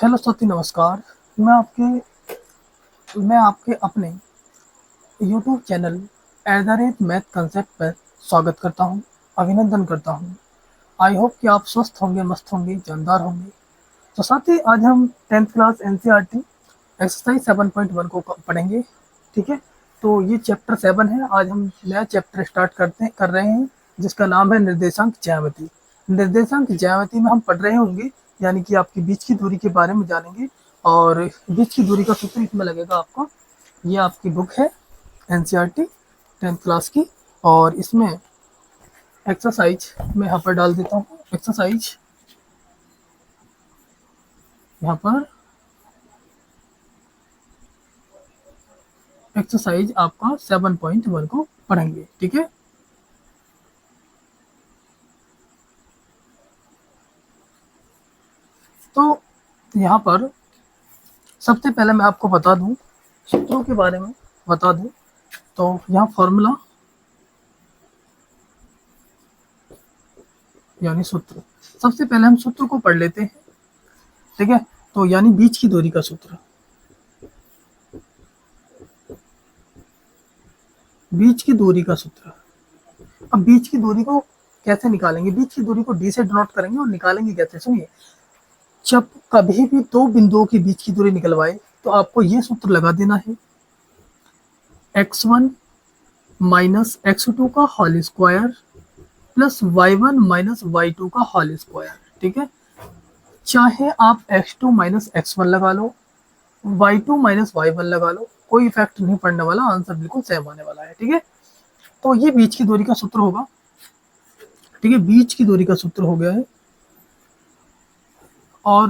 Hello साथी, नमस्कार। मैं आपके अपने यूट्यूब चैनल @मैथ कंसेप्ट पर स्वागत करता हूं, अभिनंदन करता हूं। आई होप कि आप स्वस्थ होंगे, मस्त होंगे, जानदार होंगे। तो साथी, आज हम 10th क्लास एनसीईआरटी एक्सरसाइज 7.1 को पढ़ेंगे। ठीक है, तो ये चैप्टर 7 है। आज हम नया चैप्टर स्टार्ट कर रहे हैं, जिसका नाम है निर्देशांक ज्यामिति। निर्देशांक ज्यामिति में हम पढ़ रहे होंगे, यानी कि आपकी बीच की दूरी के बारे में जानेंगे। और बीच की दूरी का सूत्र इसमें लगेगा आपका। ये आपकी बुक है एनसीईआरटी 10th क्लास की, और इसमें एक्सरसाइज मैं यहाँ पर डाल देता हूँ। एक्सरसाइज यहाँ पर एक्सरसाइज आपका 7.1 को पढ़ेंगे। ठीक है, तो यहाँ पर सबसे पहले मैं आपको बता दूं, सूत्रों के बारे में बता दूं। तो यहाँ फॉर्मूला यानी सूत्र, सबसे पहले हम सूत्र को पढ़ लेते हैं। ठीक है, तो यानी बीच की दूरी का सूत्र। बीच की दूरी का सूत्र। अब बीच की दूरी को कैसे निकालेंगे? बीच की दूरी को डी से डिनोट करेंगे और निकालेंगे कैसे, सुनिए। जब कभी भी दो बिंदुओं के बीच की दूरी निकलवाए तो आपको ये सूत्र लगा देना है, x1 माइनस x2 का whole square plus y1 minus y2 का होल स्क्वायर। ठीक है, चाहे आप x2 माइनस x1 लगा लो, y2 माइनस y1 लगा लो, कोई इफेक्ट नहीं पड़ने वाला, आंसर बिल्कुल सेम आने वाला है। ठीक है, तो ये बीच की दूरी का सूत्र होगा। ठीक है, बीच की दूरी का सूत्र हो गया है। और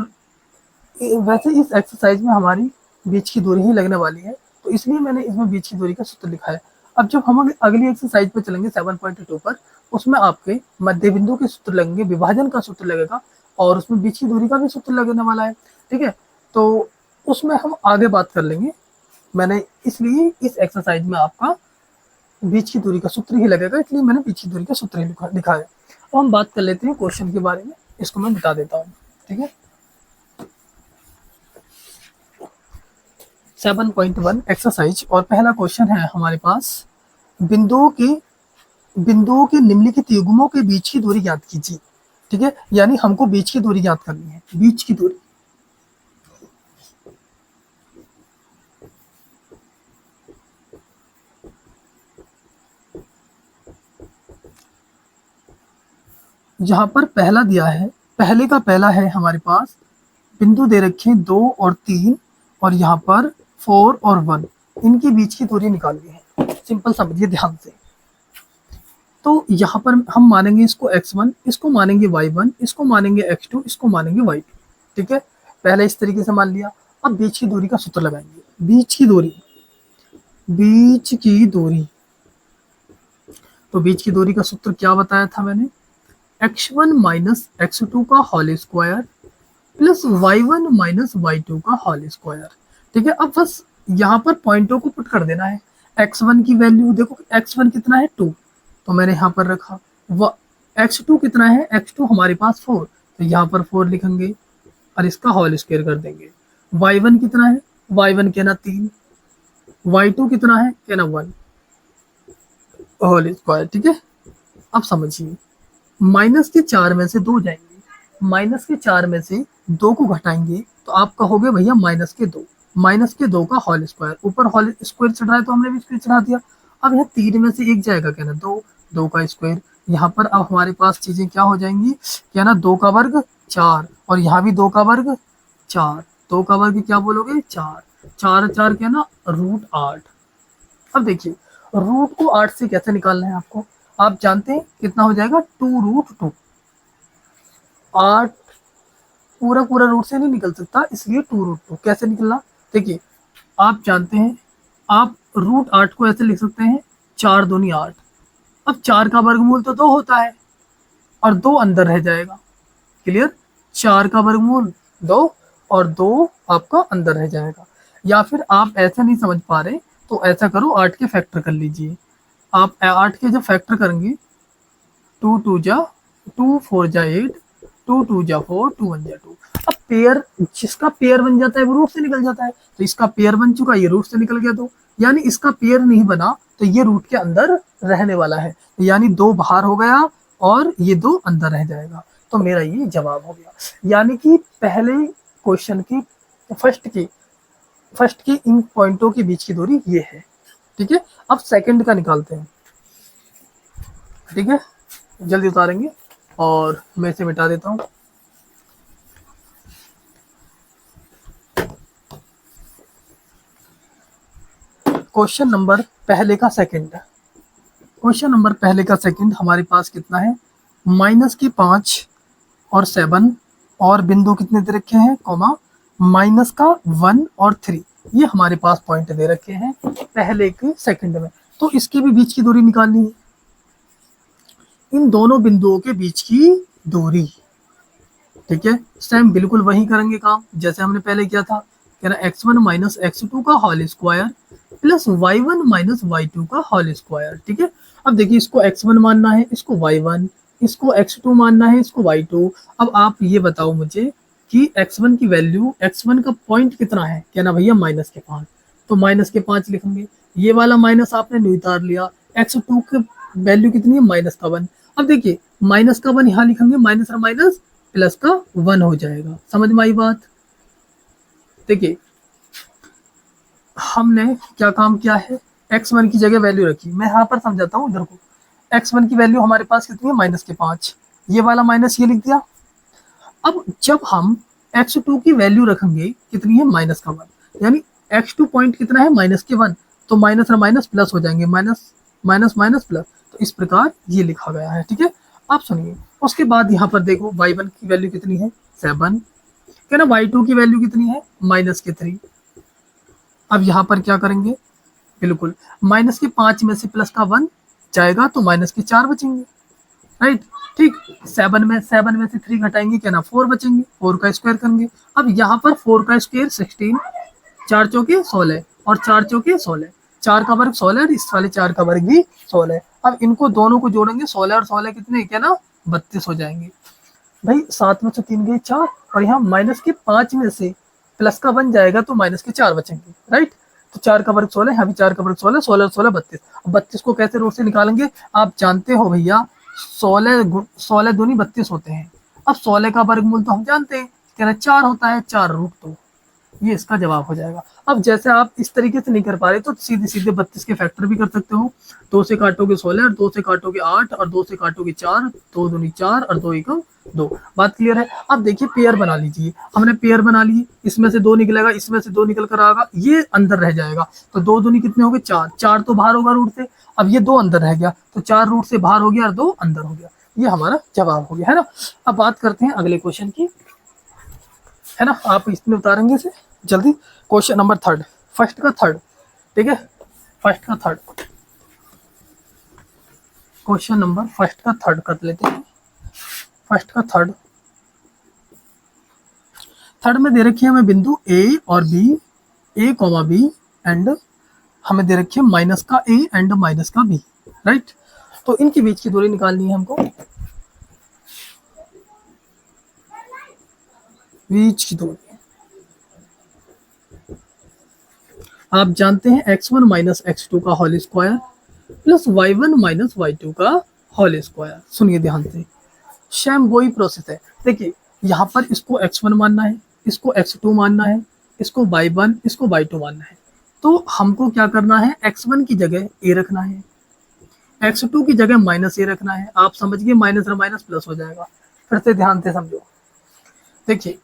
वैसे इस एक्सरसाइज में हमारी बीच की दूरी ही लगने वाली है, तो इसलिए मैंने इसमें बीच की दूरी का सूत्र लिखा है। अब जब हम अगली एक्सरसाइज पर चलेंगे 7.2 पर, उसमें आपके मध्य बिंदु के सूत्र लगेंगे, विभाजन का सूत्र लगेगा, और उसमें बीच की दूरी का भी सूत्र लगने वाला है। ठीक है, तो उसमें हम आगे बात कर लेंगे। मैंने इसलिए इस एक्सरसाइज में आपका बीच की दूरी का सूत्र ही लगेगा, इसलिए मैंने बीच की दूरी का सूत्र ही लिखा है। अब हम बात कर लेते हैं क्वेश्चन के बारे में। इसको मैं बता देता हूँ। ठीक है, 7.1 एक्सरसाइज, और पहला क्वेश्चन है हमारे पास, बिंदुओं के निम्नलिखित युग्मों के बीच की दूरी ज्ञात कीजिए। ठीक है, यानी हमको बीच की दूरी ज्ञात करनी है। बीच की दूरी, जहां पर पहला दिया है, पहले का पहला है हमारे पास, बिंदु दे रखे हैं 2 और 3, और यहाँ पर 4 और 1, इनके बीच की दूरी निकालनी है। सिंपल समझिए ध्यान से। तो यहाँ पर हम मानेंगे इसको x1, इसको मानेंगे y1, इसको मानेंगे x2, इसको मानेंगे y2। ठीक है, पहले इस तरीके से मान लिया। अब बीच की दूरी का सूत्र लगाएंगे। बीच की दूरी, बीच की दूरी, तो बीच की दूरी का सूत्र क्या बताया था मैंने, x1 माइनस x2 का whole square plus y1 minus y2 का होल स्क्वायर। ठीक है, अब बस यहाँ पर पॉइंटों को पुट कर देना है। x1 की वैल्यू देखो, x1 कितना है 2, तो मैंने यहाँ पर रखा। x2 कितना है, x2 हमारे पास 4, तो यहाँ पर 4 लिखेंगे और इसका होल स्क्वायर कर देंगे। y1 कितना है, y1 कहना 3, y2 कितना है, कहना 1 होल स्क्वायर। ठीक है, अब समझिए, माइनस के 4 में से 2 जाएंगे, माइनस के 4 में से 2 को घटाएंगे तो आप कहोगे भैया माइनस के 2, माइनस के 2 का होल स्क्वायर, ऊपर होल स्क्वायर चढ़ा है तो हमने भी स्क्वायर चढ़ा दिया। अब यहाँ 3 में से 1 जाएगा, कहना 2, 2 का स्क्वायर। यहाँ पर अब हमारे पास चीजें क्या हो जाएंगी, कहना 2 का वर्ग 4, और यहाँ भी 2 का वर्ग 4, 2 का वर्ग क्या बोलोगे 4, 4 4 कहना √8। अब देखिए, रूट को 8 से कैसे निकालना है आपको, आप जानते हैं कितना हो जाएगा, 2√2। 8 पूरा पूरा रूट से नहीं निकल सकता, इसलिए 2√2 कैसे निकलना, देखिए आप जानते हैं, आप √8 को ऐसे लिख सकते हैं, 4 दूनी 8। अब 4 का वर्गमूल तो 2 होता है, और 2 अंदर रह जाएगा। क्लियर, 4 का वर्गमूल 2, और 2 आपका अंदर रह जाएगा। या फिर आप ऐसा नहीं समझ पा रहे, तो ऐसा करो, 8 के फैक्टर कर लीजिए। आप 8 के जब फैक्टर करेंगे, 2 2 जा 2, 4 जा 8, 2 2 जा 4, 2 1 जा 2। अब पेयर, जिसका पेयर बन जाता है वो रूट से निकल जाता है, तो इसका पेयर बन चुका, ये रूट से निकल गया दो, यानी इसका पेयर नहीं बना तो ये रूट के अंदर रहने वाला है, यानी दो बाहर हो गया और ये दो अंदर रह जाएगा, तो मेरा ये जवाब हो गया। यानी कि पहले क्वेश्चन की फर्स्ट की इन पॉइंटों के बीच की दूरी ये है, ठीक है। अब सेकंड का निकालते हैं, ठीक है, जल्दी उतारेंगे और मैं इसे मिटा देता हूं। क्वेश्चन नंबर पहले का सेकंड हमारे पास कितना है, -5 और 7 और बिंदु कितने दे रखे हैं, कॉमा -1 और 3, ये हमारे पास पॉइंट दे रखे हैं पहले के सेकंड में। तो इसके भी बीच की दूरी निकालनी है, इन दोनों बिंदुओं के बीच की दूरी, ठीक है। सेम बिल्कुल वही करेंगे काम जैसे हमने पहले किया था, कह रहा x1 - x2 का whole square plus y1 - y2 का होल स्क्वायर, ठीक है। अब देखिए इसको x1 मानना है, इसको y1, इसको x2 मानना है, इसको y2। अब आप ये बताओ मुझे कि x1 की वैल्यू, x1 का पॉइंट कितना है, क्या ना भैया -5, तो -5 लिखेंगे, ये वाला माइनस आपने नहीं उतार लिया, x2 की वैल्यू कितनी है, -1। अब देखिए -1 यहाँ लिखेंगे, माइनस और माइनस प्लस का 1 हो जाएगा, समझ में आई बात। देखिए हमने क्या काम किया है, x1 की जगह वैल्यू रखी, मैं यहाँ पर समझाता हूँ इधर को। x1 की वैल्यू हमारे पास कितनी है, -5, ये वाला माइनस ये लिख दिया। अब जब हम x2 की वैल्यू रखेंगे कितनी है, -1, यानी x2 पॉइंट कितना है, -1, तो माइनस और माइनस प्लस हो जाएंगे, माइनस माइनस प्लस, तो इस प्रकार ये लिखा गया है, ठीक है। आप सुनिए, उसके बाद यहाँ पर देखो y1 की वैल्यू कितनी है, 7, क्या ना, y2 की वैल्यू कितनी है, -3। अब यहाँ पर क्या करेंगे, बिल्कुल -5 में से प्लस का 1 जाएगा तो -4 बचेंगे, राइट, ठीक। 7 में से 3 घटाएंगे, क्या ना 4 बचेंगे, 4 का स्क्वायर करेंगे। अब यहाँ पर 4 का स्क्वायर 16, 4 चौके 16 और 4 चौके 16, 4 का वर्ग 16 और इस वाले 4 का वर्ग भी 16। अब इनको दोनों को जोड़ेंगे, 16 और 16 कितने, क्या ना 32 हो जाएंगे। भाई 7 में से 3 गए 4, और यहाँ -5 में से प्लस का 1 जाएगा तो -4 बचेंगे, राइट। तो 4 का वर्ग 16, यहाँ भी 4 का वर्ग 16, 16 और 16 32। अब 32 को कैसे रूट से निकालेंगे, आप जानते हो भैया 16 दूनी 32 होते हैं। अब 16 का वर्गमूल तो हम जानते हैं, कह रहे 4 होता है, 4 रूट 2, ये इसका जवाब हो जाएगा। अब जैसे आप इस तरीके से नहीं कर पा रहे तो सीधे सीधे 32 के फैक्टर भी कर सकते हो, 2 से काटोगे 16 और 2 से काटोगे 8 और 2 से काटोगे 4, 2 दूनी 4 और 2 एकम 2। बात क्लियर है। अब देखिए पेयर बना लीजिए, हमने पेयर बना ली, इसमें से 2 निकलेगा, इसमें से 2 निकल कर आएगा, ये अंदर रह जाएगा, तो 2 दूनी कितने हो गए, 4, 4 तो बाहर होगा रूट से, अब ये 2 अंदर रह गया, तो 4 रूट से बाहर हो गया और 2 अंदर हो गया, ये हमारा जवाब हो गया, है ना। अब बात करते हैं अगले क्वेश्चन की, है ना, आप इसमें उतारेंगे इसे जल्दी। क्वेश्चन नंबर 3, फर्स्ट का थर्ड, ठीक है, फर्स्ट का थर्ड, क्वेश्चन नंबर फर्स्ट का थर्ड कर लेते हैं। फर्स्ट का थर्ड में दे रखी है हमें बिंदु ए और B, A comma B, and हमें दे रखी है माइनस का ए एंड माइनस का बी, राइट। तो इनके बीच की दूरी निकालनी है हमको, बीच की दूरी आप जानते हैं x1 - x2 का whole square plus y1 - y2 का होल स्क्वायर। सुनिए ध्यान से, सेम वही प्रोसेस है। देखिए यहाँ पर इसको x1 मानना है, इसको x2 मानना है, इसको y1, इसको y2 मानना है। तो हमको क्या करना है, x1 की जगह a रखना है, x2 की जगह -a रखना है। आप समझिए माइनस और माइनस प्लस हो जाएगा। फिर से ध्यान से समझो, देखिए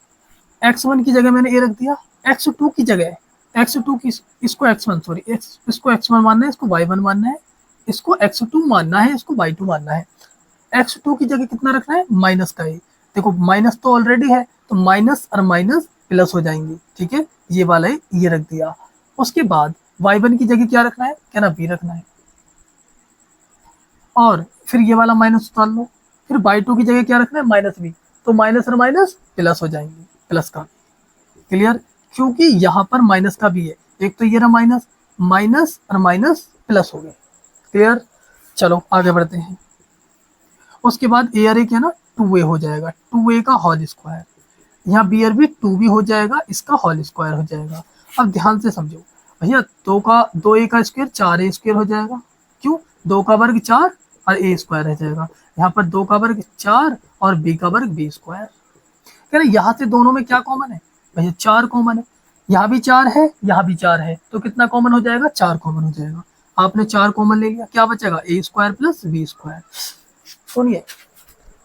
x1 की जगह मैंने a रख दिया, x2 की जगह x2 की, इसको x1 सॉरी इसको x1 मानना है, इसको y1 मानना है, इसको x2 मानना है, इसको y2 मानना है। x2 की जगह कितना रखना है, माइनस का a। देखो माइनस तो ऑलरेडी है, तो माइनस और माइनस प्लस हो जाएंगे, ठीक है, ये वाला ये रख दिया। उसके बाद y1 की जगह क्या रखना है, क्या ना b रखना है, और फिर ये वाला माइनस उतार लो। फिर y2 की जगह क्या रखना है, -b, तो माइनस और माइनस प्लस हो जाएंगे, प्लस का। क्लियर, क्योंकि यहाँ पर माइनस का भी है, एक तो ये रहा माइनस, माइनस और माइनस प्लस हो गए। क्लियर, चलो आगे बढ़ते हैं। उसके बाद ए और ए क्या ना 2a हो जाएगा, 2a का होल स्क्वायर, यहाँ बी और बी 2 भी हो जाएगा, इसका होल स्क्वायर हो जाएगा। अब ध्यान से समझो भैया, 2a का स्क्वायर 4a स्क्वायर हो जाएगा। क्यों? 2 का वर्ग 4 और a स्क्वायर रह जाएगा। यहाँ पर 2 का वर्ग 4 और b का वर्ग b स्क्वायर। कह रहे यहाँ से दोनों में क्या कॉमन है भैया? 4 कॉमन है। यहाँ भी 4 है, यहाँ भी 4 है, तो कितना कॉमन हो जाएगा? 4 कॉमन हो जाएगा। आपने 4 कॉमन ले लिया, क्या बचेगा? a square plus b square. सुनिए,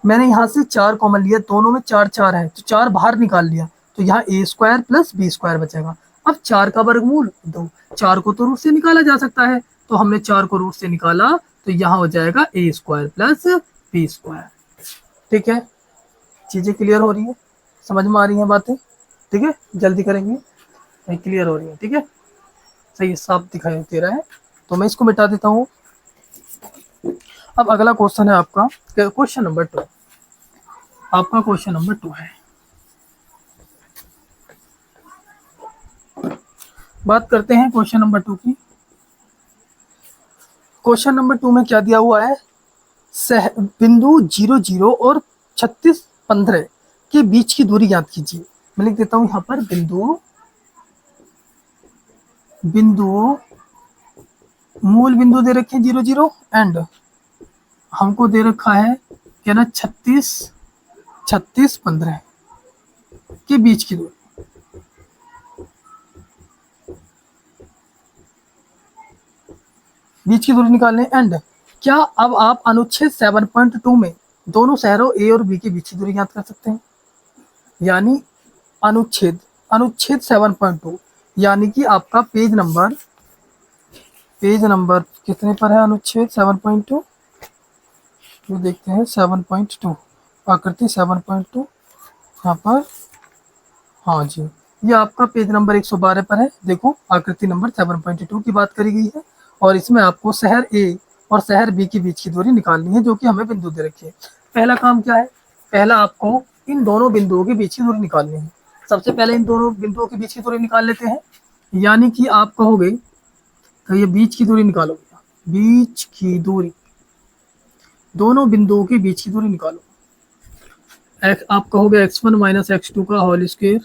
मैंने यहाँ से 4 कॉमन लिया, दोनों में 4 4 है, तो 4 बाहर निकाल लिया, तो यहाँ a square plus b square बचेगा। अब 4 का वर्गमूल 2, 4 को तो रूट से निकाला जा सकता है, तो हमने 4 को रूट से निकाला, तो यहाँ हो जाएगा a square plus b square. ठीक है, चीजें क्लियर हो रही है, समझ में आ रही हैं बातें? ठीक है, जल्दी करेंगे, क्लियर हो रही है। ठीक है, सही साफ दिखाई दे रहा है, तो मैं इसको मिटा देता हूँ। अब अगला क्वेश्चन है आपका, क्वेश्चन नंबर 2। आपका क्वेश्चन नंबर 2 है, बात करते हैं क्वेश्चन नंबर 2 की। क्वेश्चन नंबर 2 में क्या दिया हुआ है? बिंदु 0 0 और 36 15 के बीच की दूरी ज्ञात कीजिए। मैं लिख देता हूं यहाँ पर बिंदु मूल बिंदु दे रखे 0 0 एंड हमको दे रखा है क्या ना 36 15 के बीच की दूरी। निकालने एंड क्या अब आप अनुच्छेद 7.2 में दोनों शहरों ए और बी के बीच की दूरी ज्ञात कर सकते हैं? यानी अनुच्छेद 7.2, यानी कि आपका पेज नंबर कितने पर है? अनुच्छेद 7.2 जो देखते हैं 7.2, आकृति 7.2 यहाँ पर, हाँ जी, ये आपका पेज नंबर 112 पर है। देखो, आकृति नंबर 7.2 की बात करी गई है, और इसमें आपको शहर ए और शहर बी के बीच की दूरी निकालनी है, जो कि हमें बिंदु दे रखी है। पहला काम क्या है? पहला आपको इन दोनों बिंदुओं के बीच की दूरी निकालनी है। सबसे पहले इन दोनों बिंदुओं के बीच की दूरी निकाल लेते हैं। यानी कि आप कहोगे तो ये बीच की दूरी निकालोगे, बीच की दूरी, दोनों बिंदुओं के बीच की दूरी निकालो। आप कहोगे x1 माइनस x2 का whole square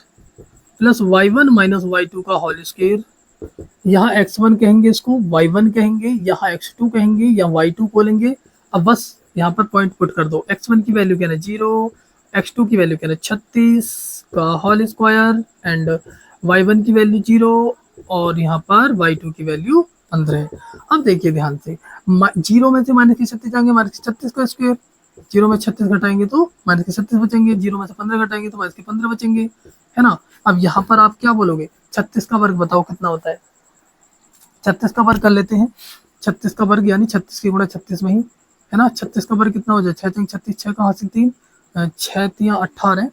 plus y1 minus y2 का होल स्क्वायर। यहाँ x1 कहेंगे, इसको y1 कहेंगे, यहाँ x2 कहेंगे, या y2 बोलेंगे। अब बस यहाँ पर पॉइंट पुट कर दो। x1 की वैल्यू क्या है? 0, x2 की वैल्यू क्या है? 36 का होल स्क्वायर एंड y1 की वैल्यू 0 और यहाँ पर y2 की वैल्यू 15। अब देखिए ध्यान से, 0 में से माइनस के 36 जाएंगे, माइनस के 36 का स्क्वायर, 0 में 36 घटाएंगे तो माइनस के 36 बचेंगे, 0 में से 15 घटाएंगे तो माइनस के 15 बचेंगे, है ना। अब यहाँ पर आप क्या बोलोगे? 36 का वर्ग बताओ कितना होता है? 36 का वर्ग कर लेते हैं। 36 का वर्ग यानी 36 की गुणा 36 में ही, है ना। 36 का वर्ग कितना हो जाए? 6 3 36, 6 का हासिल 3, 6 3 18,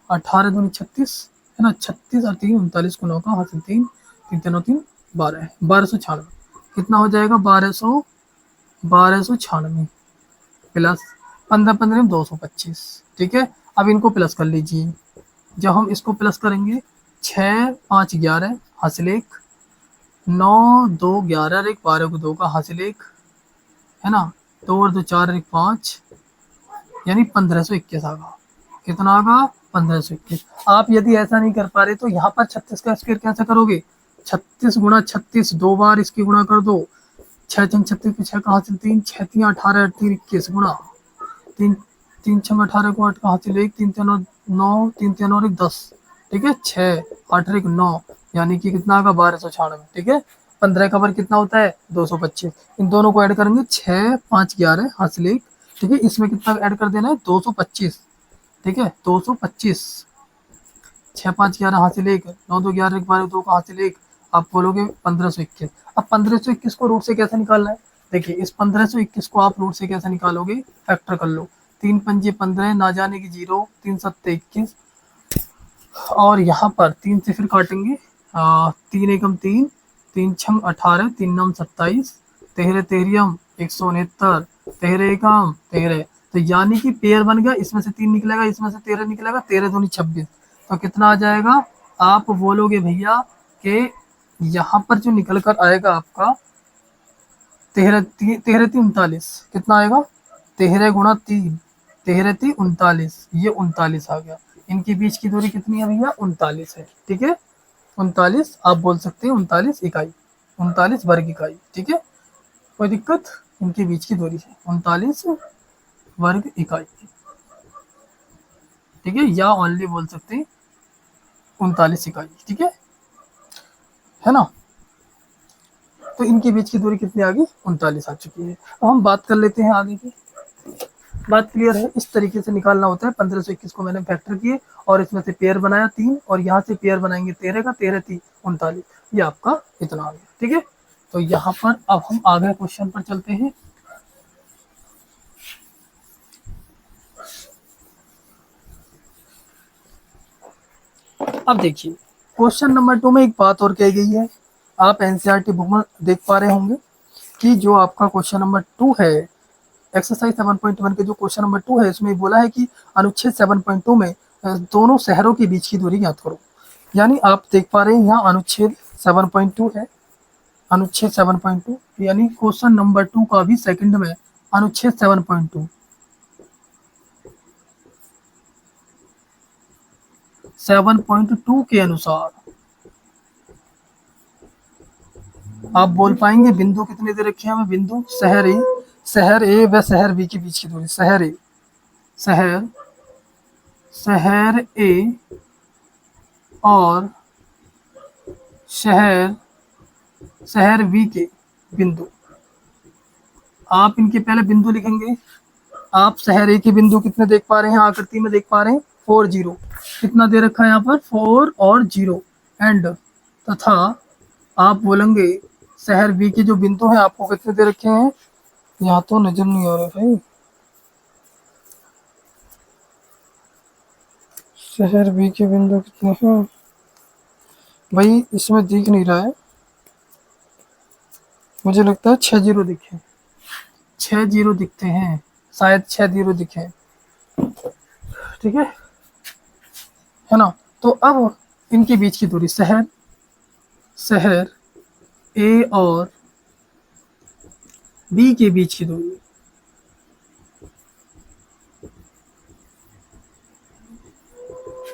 18 दूनी 36, है ना। 36 और 3 39 को 9 का हासिल 3, 3 3 3 12, 1296। कितना हो जाएगा? 1296 प्लस 15 15 225। ठीक है, अब इनको प्लस कर लीजिए। जब हम इसको प्लस करेंगे, 6 5 11 हासिल 1, 9 2 11 और 1 12 को 2 का हासिल 1, है ना। 2 और 2 4 और 1 5, यानी 1521 आगा। कितना आगा? 1521। आप यदि ऐसा नहीं कर पा रहे तो यहाँ पर 36 का स्क्वायर कैसे करोगे? 36 गुणा 36, 2 बार इसकी गुणा कर दो। 6 3 36 6 का हासिल 3, 6 3 18 3 21 गुणा 3 3 6 18 को 8 का हासिल 1, 3 3 9, 3 3 और 1 10। ठीक है, 6 8 1 9, यानी कि कितना आगा? 1296। ठीक है, 15 का वर्ग कितना होता है? 225। इन दोनों को ऐड करेंगे, 6 5 11 हासिल 1। ठीक है, इसमें कितना ऐड कर देना है? 225। ठीक है, 225, 6 5 11 हासिल 1, 9 2 11 1 12 2 का हासिल 1, आप बोलोगे 1521। अब 1521 को रूट से कैसे निकालना है? देखिए, इस 1521 को आप रूट से कैसे निकालोगे? फैक्टर कर लो। 3 पंजे 15, ना जाने की 0, 3 7 21, और यहाँ पर 3 से फिर काटेंगे, 3 एकम 3, 3 छम 18, 3 नम 27, 13 13 169, 13 एकम 13। तो यानी कि पेयर बन गया, इसमें से 3 निकलेगा, इसमें से 13 निकलेगा, 13 दूनी 26। तो कितना आ जाएगा? आप बोलोगे भैया कि यहाँ पर जो निकल कर आएगा आपका 13 3 39, कितना आएगा? 13 गुणा 3, 13 3 39, ये 39 आ गया। इनके बीच की दूरी कितनी है भैया, 39 है। ठीक है, 39, आप बोल सकते हैं 39 इकाई, 39 वर्ग इकाई। ठीक है, कोई दिक्कत, इनके बीच की दूरी है 39 वर्ग इकाई। ठीक है, या ओनली बोल सकते हैं 39 इकाई। ठीक है ना। तो इनके बीच की दूरी कितनी आ गई, 39 आ चुकी है। अब हम बात कर लेते हैं आगे की। बात क्लियर है, इस तरीके से निकालना होता है। 1521 को मैंने फैक्टर किए और इसमें से पेयर बनाया 3, और यहाँ से पेयर बनाएंगे 13 का, 13 3 39, ये आपका इतना आ गया। ठीक है, तो यहाँ पर अब हम आगे क्वेश्चन पर चलते हैं। अब देखिए, क्वेश्चन नंबर 2 में एक बात और कही गई है, आप एनसीईआरटी बुक में देख पा रहे होंगे कि जो आपका क्वेश्चन नंबर 2 है, एक्सरसाइज 7.1 के जो क्वेश्चन नंबर 2 है, इसमें बोला है कि अनुच्छेद 7.2 में दोनों शहरों के बीच की दूरी ज्ञात करो। यानी आप देख पा रहे हैं यहाँ अनुच्छेद 7.2 है, अनुच्छेद 7.2, यानी क्वेश्चन नंबर 2 का भी सेकंड में अनुच्छेद 7.2, 7.2 के अनुसार आप बोल पाएंगे बिंदु कितने दे रखे हैं हमें, बिंदु शहर ए व शहर बी के बीच की दूरी, शहर ए और शहर बी के बिंदु, आप इनके पहले बिंदु लिखेंगे। आप शहर ए के बिंदु कितने देख पा रहे हैं, आकृति में देख पा रहे हैं 4 0, कितना दे रखा है यहाँ पर 4 और 0 एंड, तथा आप बोलेंगे शहर बी के जो बिंदु हैं आपको कितने दे रखे हैं, यहाँ तो नजर नहीं आ रहा भाई, शहर बी के बिंदु कितने हैं भाई, इसमें दिख नहीं रहा है, मुझे लगता है 6 0 दिखे, 6 0 दिखते हैं, शायद 6 0 दिखे। ठीक है ना। तो अब इनके बीच की दूरी, शहर ए और बी के बीच की दूरी,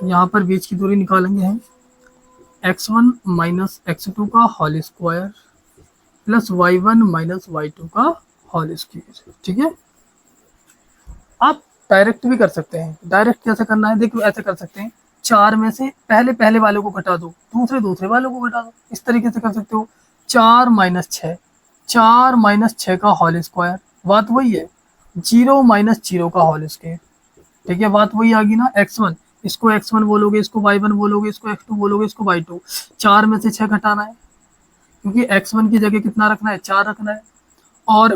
यहाँ पर बीच की दूरी निकालेंगे हम, x1 माइनस x2 का whole square plus y1 minus y2 का होल स्क्वायर। ठीक है, आप डायरेक्ट भी कर सकते हैं। डायरेक्ट कैसे करना है, देखो ऐसे कर सकते हैं, 4 में से पहले वाले को घटा दो, दूसरे वालों को घटा दो, इस तरीके से कर सकते हो। 4 माइनस 6, 4 माइनस 6 का होल स्क्वायर, बात वही है, 0 माइनस 0 का होल स्क्वायर। ठीक है, बात वही आ गई ना, x1, इसको x1 बोलोगे, इसको y1 बोलोगे, इसको x2 बोलोगे, इसको y2। 4 में से 6 घटाना है, क्योंकि x1 की जगह कितना रखना है, 4 रखना है, और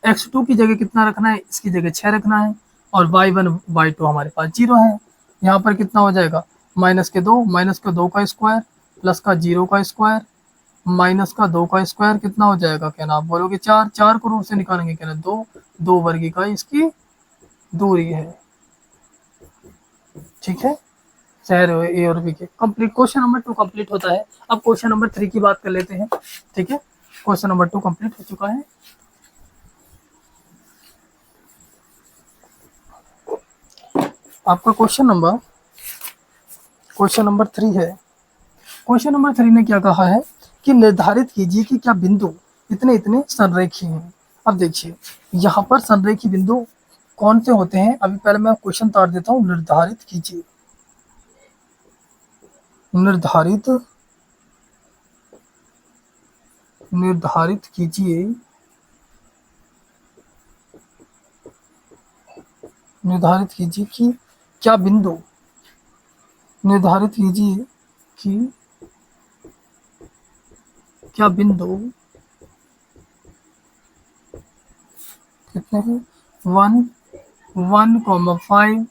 x2 की जगह कितना रखना है, इसकी जगह 6 रखना है, और y1 y2 हमारे पास 0 है। यहाँ पर कितना हो जाएगा, माइनस के 2 का स्क्वायर प्लस का 0 का स्क्वायर माइनस का 2 का स्क्वायर, कितना हो जाएगा, क्या ना आप बोलोगे 4, 4 को रूट से निकालेंगे, क्या ना 2, 2 वर्ग इकाई इसकी दूरी है। ठीक है, शहर ए और बी के कंप्लीट, क्वेश्चन नंबर 2 कंप्लीट होता है। अब क्वेश्चन नंबर 3 की बात कर लेते हैं। ठीक है, क्वेश्चन नंबर 2 कंप्लीट हो चुका है। आपका क्वेश्चन नंबर 3 है। क्वेश्चन नंबर 3 ने क्या कहा है कि निर्धारित कीजिए कि क्या बिंदु इतने इतने संरेखीय हैं। अब देखिए, यहाँ पर संरेखीय बिंदु कौन से होते हैं, अभी पहले मैं क्वेश्चन तार देता हूँ। निर्धारित कीजिए, निर्धारित कीजिए, निर्धारित कीजिए कि क्या बिंदु, निर्धारित कीजिए कि क्या बिंदु कितने हैं, 1 1,5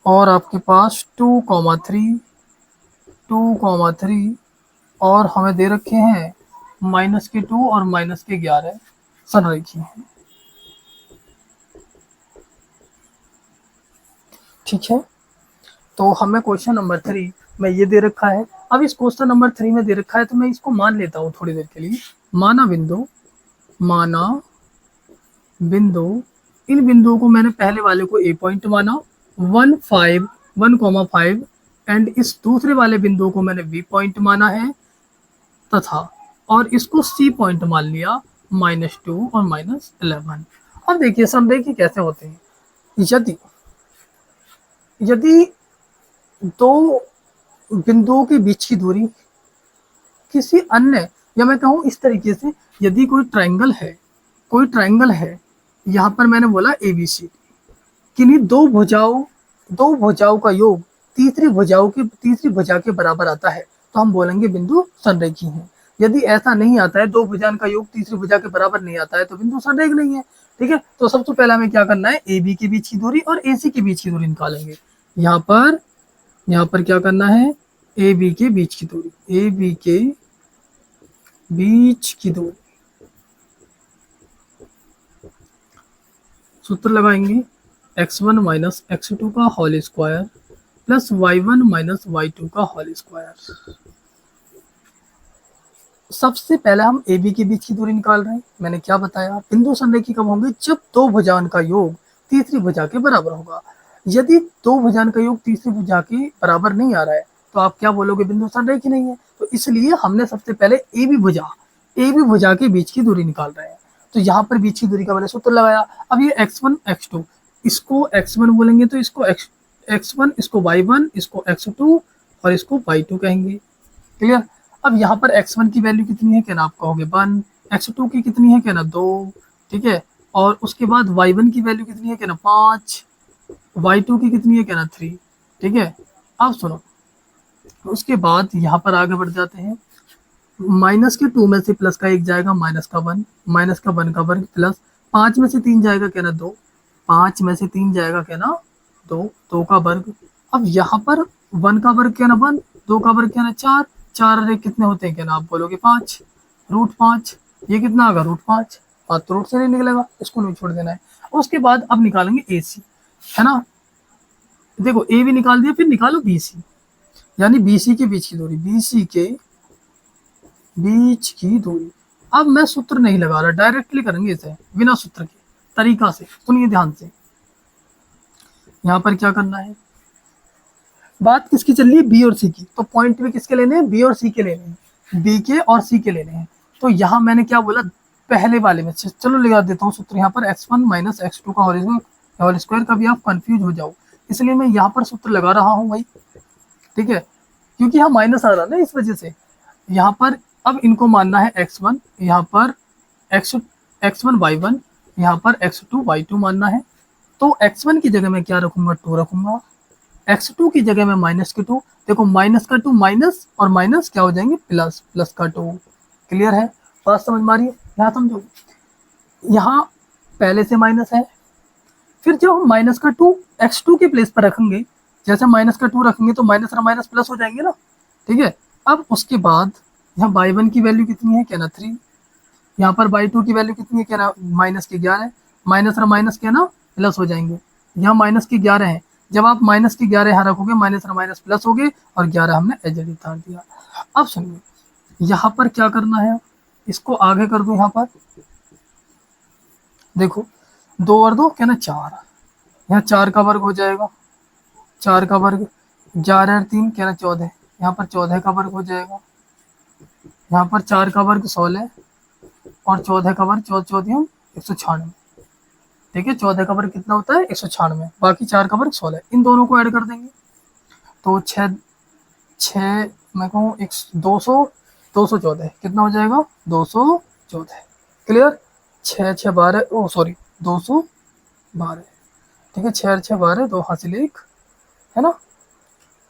और आपके पास 2,3 और हमें दे रखे हैं माइनस के 2 और माइनस के 11 संरेखीय हैं। ठीक है, तो हमें क्वेश्चन नंबर 3 में ये दे रखा है। अब इस क्वेश्चन नंबर 3 में दे रखा है तो मैं इसको मान लेता हूँ थोड़ी देर के लिए। माना बिंदु, इन बिंदुओं को मैंने पहले वाले को ए पॉइंट माना, 1 5 1,5 एंड इस दूसरे वाले बिंदु को मैंने बी पॉइंट माना है तथा और इसको सी पॉइंट मान लिया -2 और -11। अब देखिए संरेखी कैसे होते हैं। यदि यदि दो बिंदुओं के बीच की दूरी किसी अन्य, या मैं कहूँ इस तरीके से, यदि कोई ट्रायंगल है, यहाँ पर मैंने बोला ABC, किन्हीं दो भुजाओं का योग तीसरी भुजा के बराबर आता है तो हम बोलेंगे बिंदु संरेखी है। यदि ऐसा नहीं आता है, दो भुजाओं का योग तीसरी भुजा के बराबर नहीं आता है तो बिंदु संरेख नहीं है। ठीक है, तो सबसे पहले हमें क्या करना है, AB के बीच की दूरी और AC के बीच की दूरी निकालेंगे। यहाँ पर क्या करना है, AB के बीच की दूरी, सूत्र लगाएंगे x1 माइनस x2 का whole square plus y1 minus y2 का होल स्क्वायर। सबसे पहले हम AB के बीच की दूरी निकाल रहे हैं। मैंने क्या बताया, बिंदु संरेखी कब होंगे, जब दो भुजाओं का योग तीसरी भुजा के बराबर होगा। यदि दो भुजाओं का योग तीसरी भुजा के बराबर नहीं आ रहा है तो आप क्या बोलोगे, बिंदु संरेखी नहीं है। तो इसलिए हमने सबसे पहले AB भुजा के बीच की दूरी निकाल रहे हैं। तो यहाँ पर बीच की दूरी का मैंने सूत्र लगाया। अब ये x1 x2, इसको x1 बोलेंगे तो इसको x1, इसको y1, इसको x2 और इसको y2 कहेंगे। क्लियर। अब यहाँ पर x1 की वैल्यू कितनी है, कहना आप कहोगे 1, x2 की कितनी है, कहना 2, ठीक है, और उसके बाद y1 की वैल्यू कितनी है, कहना 5, y2 की कितनी है, कहना 3। ठीक है, अब सुनो, उसके बाद यहाँ पर आगे बढ़ जाते हैं। माइनस के 2 में से प्लस का 1 जाएगा, माइनस का 1 का वर्ग प्लस 5 में से 3 जाएगा, कहना 2, 5 में से 3 जाएगा, कहना 2 का वर्ग। अब यहाँ पर 1 का वर्ग कहना 1, 2 का वर्ग कहना 4, 4 अरे कितने होते हैं, कहना आप बोलोगे 5, √5। ये कितना आगा, √5, 5 तो रूट से नहीं निकलेगा, इसको नहीं छोड़ देना है। उसके बाद अब निकालेंगे AC, है ना। देखो A भी निकाल दिया, फिर निकालो BC, यानी BC के बीच की दूरी, BC के बीच की दूरी। अब मैं सूत्र नहीं लगा रहा, डायरेक्टली करेंगे इसे बिना सूत्र के तरीका से। सुनिए ध्यान से, यहाँ पर क्या करना है, बात किसकी चल रही है, B और C की। तो पॉइंट भी किसके लेने हैं, B और C के लेने हैं, B के और C के लेने हैं। तो यहाँ मैंने क्या बोला, पहले वाले में, चलो लगा देता हूँ सूत्र यहाँ पर, x1 माइनस x2 का होल स्क्वायर। कभी आप कंफ्यूज हो जाओ, इसलिए मैं यहाँ पर सूत्र लगा रहा हूँ भाई। ठीक है, क्योंकि यहाँ माइनस आ रहा ना, इस वजह से यहाँ पर अब इनको मानना है x1, यहाँ पर x1 y1, यहाँ पर x2 y2 मानना है। तो x1 की जगह मैं क्या रखूंगा, 2 रखूंगा, x2 की जगह में माइनस के 2। देखो माइनस का 2 माइनस और माइनस क्या हो जाएंगे, प्लस, प्लस का 2। क्लियर है, बात समझ में आ रही है, यहाँ समझो। यहाँ पहले से माइनस है, फिर जब हम माइनस का 2 x2 के प्लेस पर रखेंगे, जैसे माइनस का 2 रखेंगे तो माइनस और माइनस प्लस हो जाएंगे ना। ठीक है, अब उसके बाद यहाँ y1 की वैल्यू कितनी है, कहना 3, यहाँ पर y2 की वैल्यू कितनी है, कहना माइनस के 11, माइनस और माइनस कहना प्लस हो जाएंगे। यहाँ माइनस के 11 है, जब आप माइनस के 11 यहाँ रखोगे, माइनस और माइनस प्लस हो गए और 11 हमने एजेड उतार दिया। अब सुनिए, यहाँ पर क्या करना है, इसको आगे कर दो। यहाँ पर देखो 2 और 2 कहना 4, यहाँ 4 का वर्ग हो जाएगा, 4 का वर्ग, 11 और 3 कहना 14, यहाँ पर 14 का वर्ग हो जाएगा। यहाँ पर 4 का वर्ग 16 और 14 का वर्ग 14 196। ठीक है, 14 का वर्ग कितना होता है, 196, बाकी 4 का वर्ग 16, इन दोनों को ऐड कर देंगे तो 6 मैं कहूँ 214 कितना हो जाएगा, 214। क्लियर, 6 6 12, ओ सॉरी 212। ठीक है, 6 6 12, 2 हासिल 1, है ना,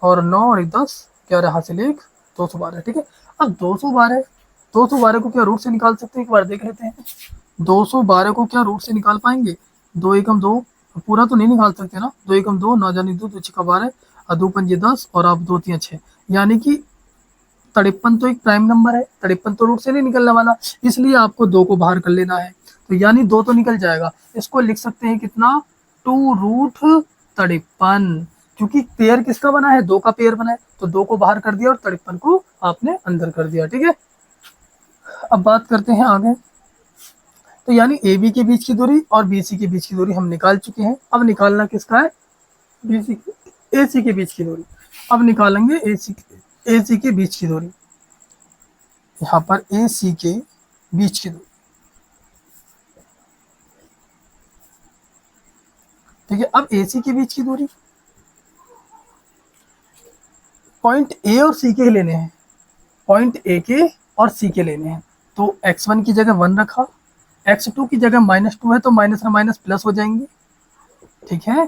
और 9 और 10 11 हासिल 1, 212। ठीक है, अब 212 को क्या रूट से निकाल सकते हैं, एक बार देख लेते हैं। 212 को क्या रूट से निकाल पाएंगे, 2 एकम 2, पूरा तो नहीं निकाल सकते ना, 2 एकम 2, 9 जानी 2, 2 6 12 और 2 पंजे 10 और आप 2 3 6, यानी कि 53 तो एक प्राइम नंबर है, 53 तो रूट से नहीं निकलने वाला, इसलिए आपको 2 को बाहर कर लेना है। तो यानी 2 तो निकल जाएगा, इसको लिख सकते हैं कितना, 2√53, क्योंकि पेयर किसका बना है, 2 का पेयर बना है, तो 2 को बाहर कर दिया और 53 को आपने अंदर कर दिया। ठीक है, अब बात करते हैं आगे। तो यानी AB के बीच की दूरी और BC के बीच की दूरी हम निकाल चुके हैं। अब निकालना किसका है, BC ए सी के बीच की दूरी। अब निकालेंगे ए सी के बीच की दूरी, यहाँ पर ए सी के बीच की दूरी। ठीक है, अब ए सी के बीच की दूरी पॉइंट ए और सी के लेने हैं, पॉइंट ए के और सी के लेने हैं। तो x1 की जगह 1 रखा, x2 की जगह -2 है तो माइनस और माइनस प्लस हो जाएंगे। ठीक है,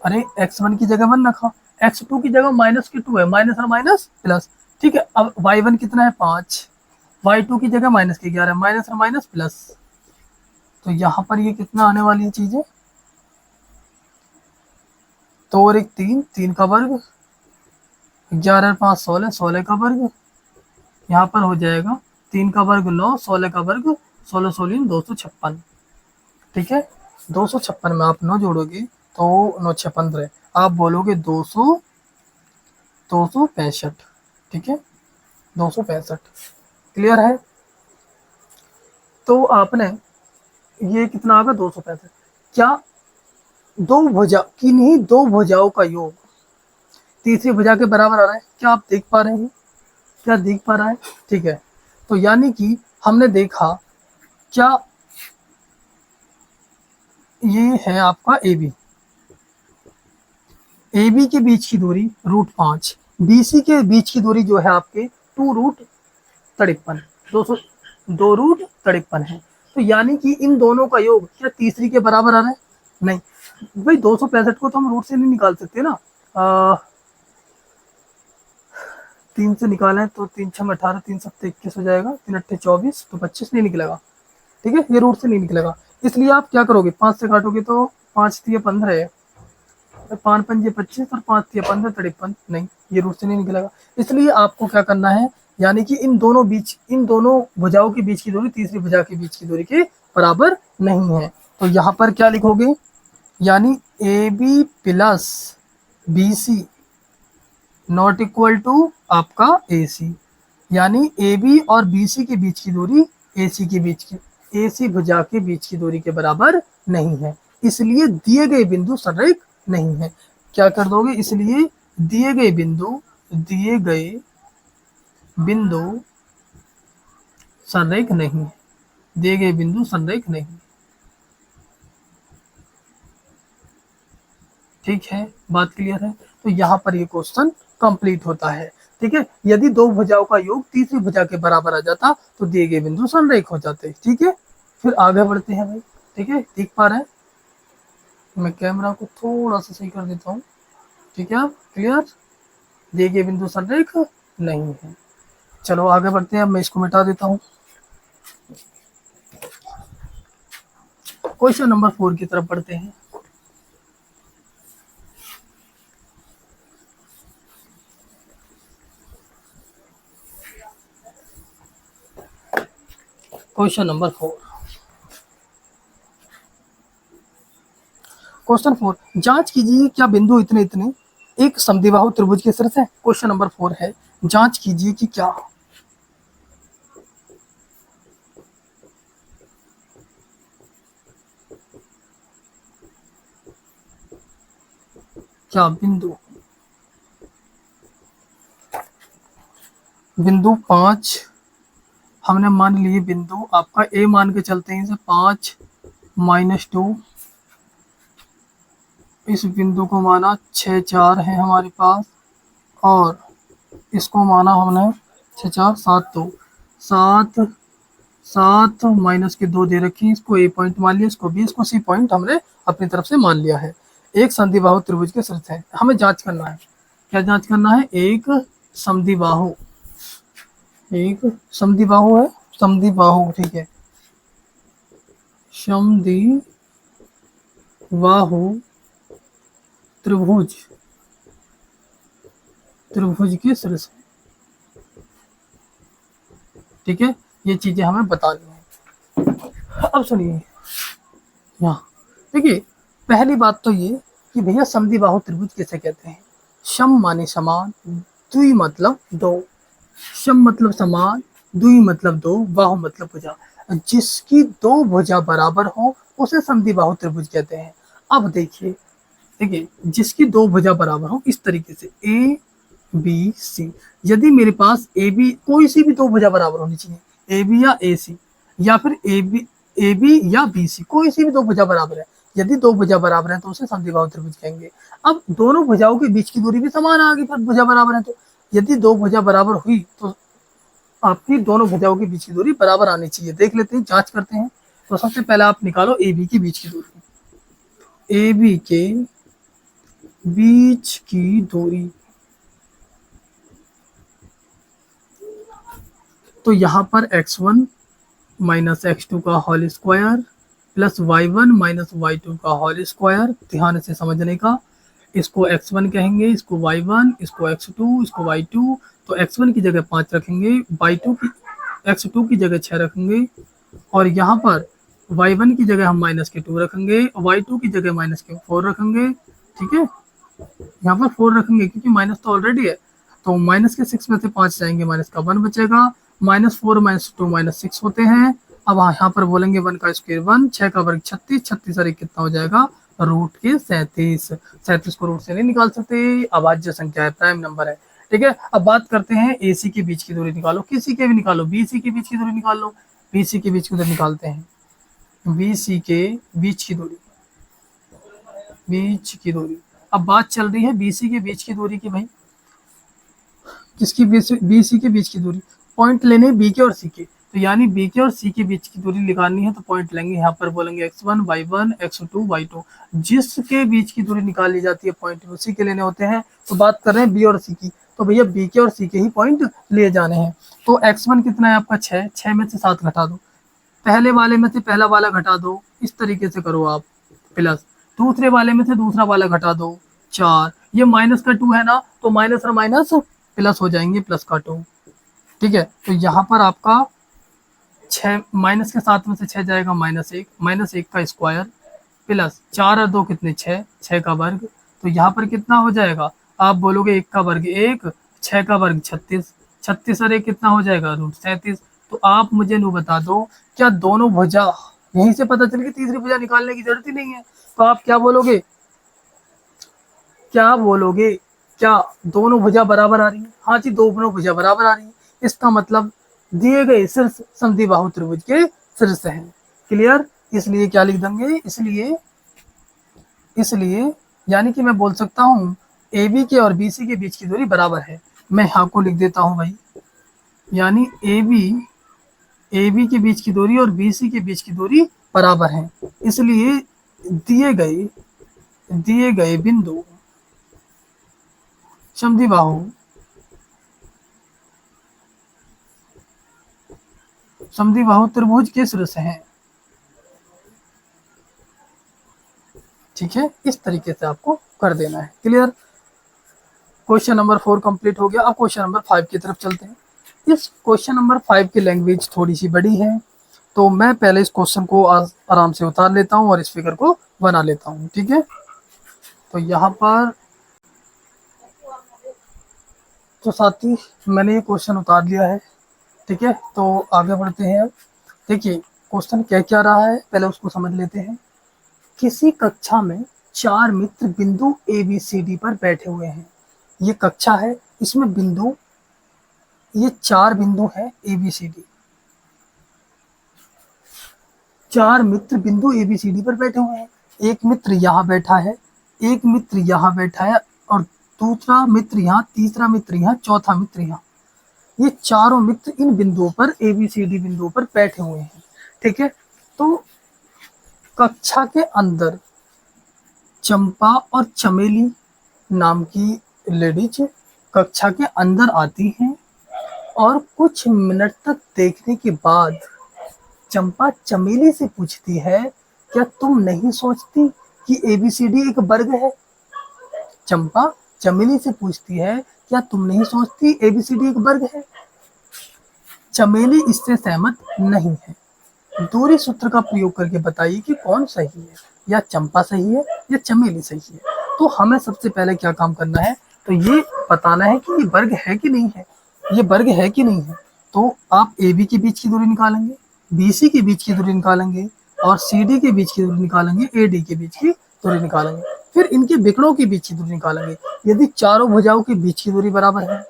अरे x1 की जगह 1 रखा, x2 की जगह -2 है, माइनस और माइनस प्लस। ठीक है, अब y1 कितना है 5, y2 की जगह -11, माइनस और माइनस प्लस। तो यहाँ पर ये कितना आने वाली चीज है, तो और एक 3, 3 का वर्ग, 11 और 5 16, 16 का वर्ग, यहाँ पर हो जाएगा 3 का वर्ग 9, 16 का वर्ग 16, 16 256। ठीक है, 256 में आप 9 जोड़ोगे तो 9 6 15, आप बोलोगे 265। ठीक है, 265 क्लियर है। तो आपने ये कितना आएगा 265, क्या दो भुजा किन्हीं दो भुजाओं का योग तीसरी भुजा के बराबर आ रहा है, क्या आप देख पा रहे हैं, क्या देख पा रहा है। ठीक है, तो यानी कि हमने देखा क्या ये है आपका ए बी के बीच की दूरी √5, BC के बीच की दूरी जो है आपके 2√53, 2√53 है। तो यानी कि इन दोनों का योग क्या तीसरी के बराबर आ रहा है, नहीं भाई 265 को तो हम रूट से नहीं निकाल सकते ना, 3 से निकालें तो 3 6 18, 3 7 21 हो जाएगा, 3 8 24, तो 25 नहीं निकलेगा। ठीक है, ये रूट से नहीं निकलेगा, इसलिए आप क्या करोगे 5 से काटोगे तो 5 3 15 है, 5 5 25 और 5 3 15 53, नहीं ये रूट से नहीं निकलेगा। इसलिए आपको क्या करना है, यानी कि इन दोनों भुजाओं के बीच की दूरी तीसरी भुजा के बीच की दूरी के बराबर नहीं है। तो यहाँ पर क्या लिखोगे, यानी AB plus BC not equal to आपका AC, यानी AB और BC के बीच की दूरी AC भुजा के बीच की दूरी के बराबर नहीं है, इसलिए दिए गए बिंदु संरेख नहीं है। क्या कर दोगे, इसलिए दिए गए बिंदु संरेख नहीं, दिए गए बिंदु संरेख नहीं। ठीक है, बात क्लियर है। तो यहाँ पर ये क्वेश्चन कंप्लीट होता है। ठीक है, यदि दो भुजाओं का योग तीसरी भुजा के बराबर आ जाता तो दिए गए बिंदु संरेख हो जाते। ठीक है, फिर आगे बढ़ते हैं भाई। ठीक है, देख पा रहे हैं, मैं कैमरा को थोड़ा सा सही कर देता हूँ। ठीक है, क्लियर, दिए गए बिंदु संरेख नहीं है। चलो आगे बढ़ते हैं, अब मैं इसको मिटा देता हूँ। क्वेश्चन नंबर 4 की तरफ बढ़ते हैं। क्वेश्चन नंबर 4, क्वेश्चन 4, जांच कीजिए क्या बिंदु इतने इतने एक समद्विबाहु त्रिभुज के शीर्ष है। क्वेश्चन नंबर 4 है, जांच कीजिए कि क्या बिंदु 5 हमने मान लिए, बिंदु आपका ए मान के चलते हैं, इसे 5 -2, इस बिंदु को माना 6 4 है हमारे पास, और इसको माना हमने 6 4 7 2, 7 7 माइनस के 2 दे रखी, इसको ए पॉइंट मान लिया, इसको बी, इसको सी पॉइंट हमने अपनी तरफ से मान लिया है। एक समद्विबाहु त्रिभुज के शीर्ष है, हमें जांच करना है, क्या जांच करना है, एक समद्विबाहु है, समद्विबाहु। ठीक है, समद्विबाहु त्रिभुज के शीर्ष है। ठीक है, ये चीजें हमें बतानी है। अब सुनिए, यहाँ देखिए, पहली बात तो ये कि भैया समद्विबाहु त्रिभुज किसे कहते हैं। सम माने समान, द्वि मतलब दो, सम मतलब समान, द्वि मतलब दो, बाहु मतलब भुजा, जिसकी दो भुजा बराबर हो उसे समद्विबाहु त्रिभुज कहते हैं। अब देखिए, देखिए जिसकी दो भुजा बराबर हो, इस तरीके से ए बी सी, यदि मेरे पास ए बी कोई सी भी दो भुजा बराबर होनी चाहिए, ए बी या ए सी, या फिर ए बी या बी सी, कोई सी भी दो भुजा बराबर है, यदि दो भुजा बराबर है तो उसे समद्विबाहु त्रिभुज कहेंगे। अब दोनों भुजाओं के बीच की दूरी भी समान आ गई, पर भुजा बराबर है तो यदि दो भुजा बराबर हुई तो आपकी दोनों भुजाओं के बीच की दूरी बराबर आनी चाहिए। देख लेते हैं, जांच करते हैं। तो सबसे पहले आप निकालो ए बी के बीच की दूरी, ए बी के बीच की दूरी, तो यहाँ पर x1 माइनस x2 का whole square plus y1 minus y2 का होल स्क्वायर, ध्यान से समझने का। इसको x1 कहेंगे, इसको y1, इसको x2, इसको y2। तो x1 की जगह 5 रखेंगे, x2 की जगह 6 रखेंगे, और यहाँ पर y1 की जगह हम माइनस के 2 रखेंगे, y2 की जगह माइनस के 4 रखेंगे। ठीक है, यहाँ पर 4 रखेंगे क्योंकि माइनस तो ऑलरेडी है, तो माइनस के 6 में से 5 जाएंगे, माइनस का 1 बचेगा। -4 -2 -6 होते हैं। अब यहाँ पर बोलेंगे 1 का स्क्वायर 1, 6 का वर्ग 36, 36 और 1 कितना हो जाएगा, रूट के 37। 37 को रूट से नहीं निकाल सकते, अभाज्य संख्या है, प्राइम नंबर है। ठीक है, अब बात करते हैं ए सी के बीच की दूरी निकालो, किसी के भी निकालो, बी सी के बीच की दूरी निकाल लो। बी सी के बीच की दूरी निकालते हैं, बी सी के बीच की दूरी, बीच की दूरी। अब बात चल रही है बी सी के बीच की दूरी की, भाई किसकी, बी सी के बीच की दूरी, पॉइंट लेने बी के और सी के, तो यानी बी के और सी के बीच की दूरी निकालनी है तो पॉइंट लेंगे, यहाँ पर बोलेंगे x1 y1 x2 y2, जिसके बीच की दूरी निकाल ली जाती है पॉइंट उसी के लेने होते हैं। तो बात कर रहे हैं बी और सी की, तो भैया बी के और सी के ही पॉइंट लिए जाने हैं। तो x1 कितना है आपका 6, 6 में से 7 घटा दो, पहले वाले में से पहला वाला घटा दो, इस तरीके से करो आप, प्लस दूसरे वाले में से दूसरा वाला घटा दो 4, ये माइनस का 2 है ना, तो माइनस और माइनस प्लस हो जाएंगे, प्लस का 2। ठीक है, तो यहाँ पर आपका 6 माइनस के 7 में से 6 जाएगा, -1 का स्क्वायर प्लस 4 और 2 कितने 6, 6 का वर्ग, तो यहाँ पर कितना हो जाएगा, आप बोलोगे 1 का वर्ग 1, 6 का वर्ग 36, 36 और 1 कितना हो जाएगा, रूट 37। तो आप मुझे नु बता दो, क्या दोनों भुजा, यहीं से पता चल गई, तीसरी भुजा निकालने की जरूरत ही नहीं है। तो आप क्या बोलोगे, क्या दोनों भुजा बराबर आ रही है? हाँ जी, दोनों भुजा बराबर आ रही है, इसका मतलब दिए गए शीर्ष समद्विबाहु त्रिभुज के शीर्ष हैं। क्लियर, इसलिए क्या लिख देंगे, इसलिए यानी कि मैं बोल सकता हूँ ए बी के और बी सी के बीच की दूरी बराबर है। मैं यहाँ को लिख देता हूँ भाई, यानी ए बी के बीच की दूरी और बी सी के बीच की दूरी बराबर है, इसलिए दिए गए बिंदु समद्विबाहु त्रिभुज के शीर्ष हैं। ठीक है, इस तरीके से आपको कर देना है। क्लियर, क्वेश्चन नंबर 4 कंप्लीट हो गया। अब क्वेश्चन नंबर 5 की तरफ चलते हैं। इस क्वेश्चन नंबर 5 की लैंग्वेज थोड़ी सी बड़ी है, तो मैं पहले इस क्वेश्चन को आराम से उतार लेता हूँ और इस फिगर को बना लेता हूँ। ठीक है, तो यहाँ पर तो साथी मैंने ये क्वेश्चन उतार लिया है। ठीक है, तो आगे बढ़ते हैं। देखिए क्वेश्चन क्या रहा है, पहले उसको समझ लेते हैं। किसी कक्षा में 4 मित्र बिंदु ए बी सी डी पर बैठे हुए हैं। ये कक्षा है, इसमें बिंदु, ये 4 बिंदु है ए बी सी डी, 4 मित्र बिंदु ए बी सी डी पर बैठे हुए हैं। एक मित्र यहाँ बैठा है, एक मित्र यहाँ बैठा है, और दूसरा मित्र यहाँ, तीसरा मित्र यहाँ, चौथा मित्र यहाँ। ये चारों मित्र इन बिंदुओं पर, ए बी सी डी बिंदुओं पर बैठे हुए हैं। ठीक है, तो कक्षा के अंदर चंपा और चमेली नाम की लेडीज कक्षा के अंदर आती हैं, और कुछ मिनट तक देखने के बाद चंपा चमेली से पूछती है, क्या तुम नहीं सोचती कि एबीसीडी एक वर्ग है? चंपा चमेली से पूछती है, क्या तुम नहीं सोचती एबीसीडी एक वर्ग है? चमेली इससे सहमत नहीं है। दूरी सूत्र का प्रयोग करके बताइए कि कौन सही है, या चंपा सही है या चमेली सही है। तो हमें सबसे पहले क्या काम करना है, तो ये बताना है कि ये वर्ग है कि नहीं है, ये वर्ग है कि नहीं है। तो आप ए बी के बीच की दूरी निकालेंगे, बी सी के बीच की दूरी निकालेंगे, और सी डी के बीच की दूरी निकालेंगे, ए डी के बीच की दूरी निकालेंगे। फिर इनके विकर्णों के बीच की दूरी निकालेंगे। यदि चारों भुजाओं के बीच की दूरी बराबर है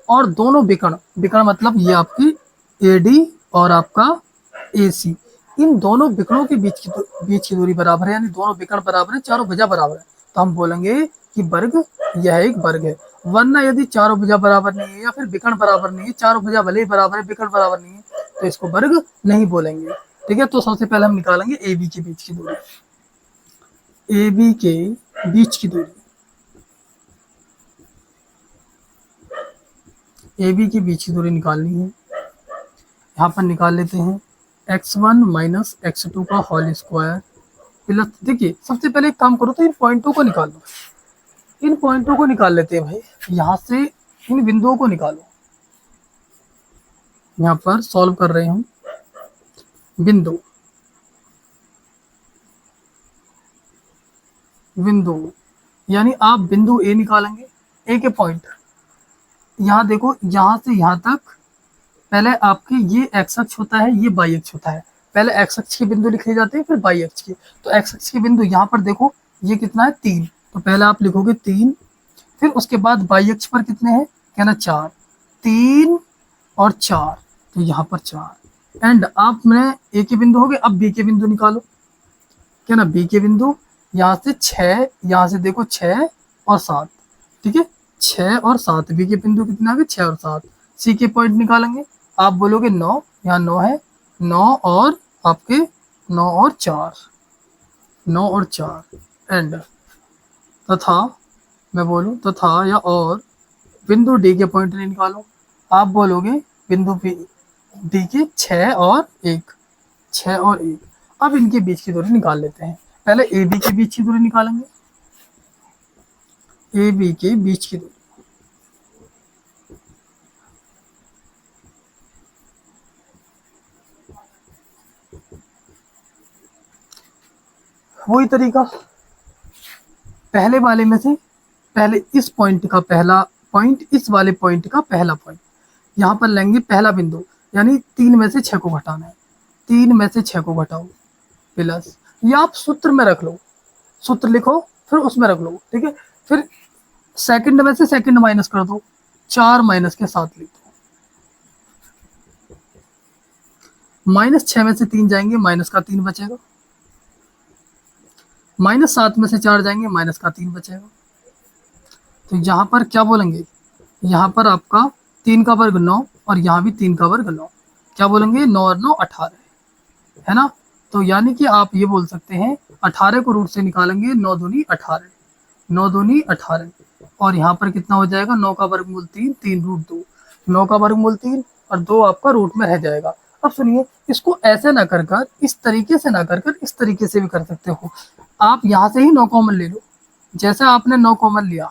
और दोनों विकर्ण, विकर्ण मतलब ये आपकी एडी और आपका एसी, इन दोनों विकर्णों के बीच की दूरी बराबर है, यानी दोनों विकर्ण बराबर है, चारों भुजा बराबर है, तो हम बोलेंगे कि वर्ग, यह एक वर्ग है। वरना यदि चारों भुजा बराबर नहीं है या फिर विकर्ण बराबर नहीं है, चारों भुजा भले ही बराबर है, विकर्ण बराबर नहीं है, तो इसको वर्ग नहीं बोलेंगे। ठीक है, तो सबसे पहले हम निकालेंगे ए बी के बीच की दूरी। ए बी के बीच की दूरी, ए बी के बीच की दूरी निकालनी है। यहाँ पर निकाल लेते हैं x1 माइनस x2 का होल स्क्वायर प्लस, देखिए सबसे पहले एक काम करो तो इन पॉइंटों को निकाल लो, इन पॉइंटों को निकाल लेते हैं भाई, यहाँ से इन बिंदुओं को निकालो। यहाँ पर सॉल्व कर रहे हम बिंदु, बिंदु यानी आप बिंदु ए निकालेंगे, ए के पॉइंट, यहाँ देखो यहाँ से यहाँ तक, पहले आपके ये एक्स अक्ष होता है, ये वाई अक्ष होता है, पहले एक्स अक्ष के बिंदु लिखे जाते हैं फिर वाई अक्ष के। तो एक्स अक्ष के बिंदु यहाँ पर देखो ये कितना है 3, तो पहले आप लिखोगे 3, फिर उसके बाद वाई अक्ष पर कितने हैं, कहना 4, 3 और 4, तो यहाँ पर 4 एंड आप में ए के बिंदु हो गए। अब बी के बिंदु निकालो, क्या ना, बी के बिंदु यहाँ से 6, यहाँ से देखो 6 और 7, ठीक है 6 और 7, बी के बिंदु कितने आ गए 6 और 7। सी के पॉइंट निकालेंगे, आप बोलोगे 9, यहाँ 9 है, 9 और आपके 9 और 4, 9 और 4 एंड तथा, मैं बोलूँ तथा या और बिंदु डी के पॉइंट निकालो, आप बोलोगे बिंदु डी के 6 और 1, 6 और 1। अब इनके बीच की दूरी निकाल लेते हैं, पहले ए बी के बीच की दूरी निकालेंगे, ए बी के बीच की दूरी, वही तरीका पहले वाले में से, पहले इस पॉइंट का पहला पॉइंट, इस वाले पॉइंट का पहला पॉइंट, यहाँ पर लेंगे पहला बिंदु, यानी 3 में से 6 को घटाना है, 3 में से 6 को घटाओ प्लस, या आप सूत्र में रख लो, सूत्र लिखो फिर उसमें रख लो, ठीक है। फिर सेकंड में से सेकंड माइनस कर दो, 4 माइनस के 7 लिख दो, माइनस 6 में से 3 जाएंगे, माइनस का 3 बचेगा, माइनस 7 में से 4 जाएंगे, माइनस का 3 बचेगा। तो यहाँ पर क्या बोलेंगे, यहाँ पर आपका 3 का वर्ग 9 और यहाँ भी 3 का वर्ग 9, क्या बोलेंगे 9 और 9 18, है ना। तो यानी कि आप ये बोल सकते हैं 18 को रूट से निकालेंगे, 9 दूनी 18, 9 दूनी 18, और यहाँ पर कितना हो जाएगा 9 का वर्गमूल 3, 3 रूट 2, 9 का वर्गमूल 3 और 2 आपका रूट में रह जाएगा। अब सुनिए, इसको ऐसे ना कर कर, इस तरीके से ना कर कर, इस तरीके से भी कर सकते हो। आप यहाँ से ही 9 कॉमन ले लो, जैसे आपने 9 कॉमन लिया,